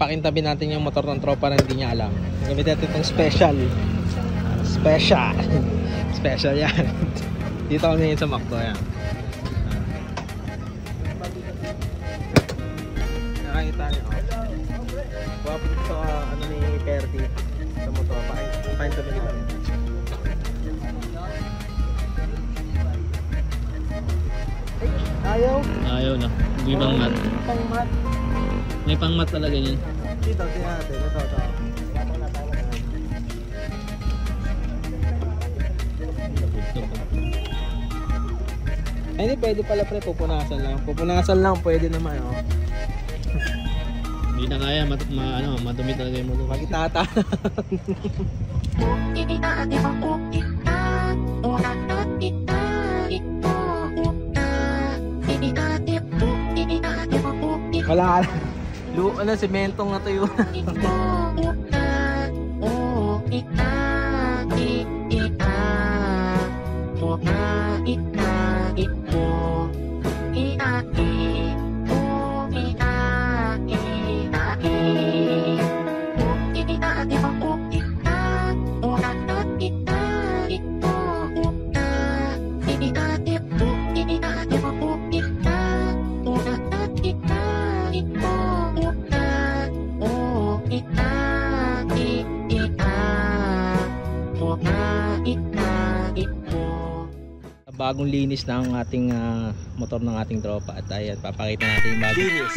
pakintabi natin yung motor ng tropa na hindi niya alam. Gamit natin itong special. Special yan. Dito kami ngayon sa Macdo. Yan. Nakakita niyo. Wapo dito ano ni Perty sa motor. Pakintabi natin. Ayaw na. Hindi pang mat. Pang-mat. May pang mat talaga yan. Dito, tingnan natin. Ito. Ay, hindi pwede pala pre, pupunasan lang. Pupunasan lang, pwede naman oh. Hindi na kaya, madumi talaga yung motor. Magitata. Wala ka ano, sementong na tuyo. Bagong linis na ang ating motor ng ating tropa at ayan, papakita natin yung bagong linis.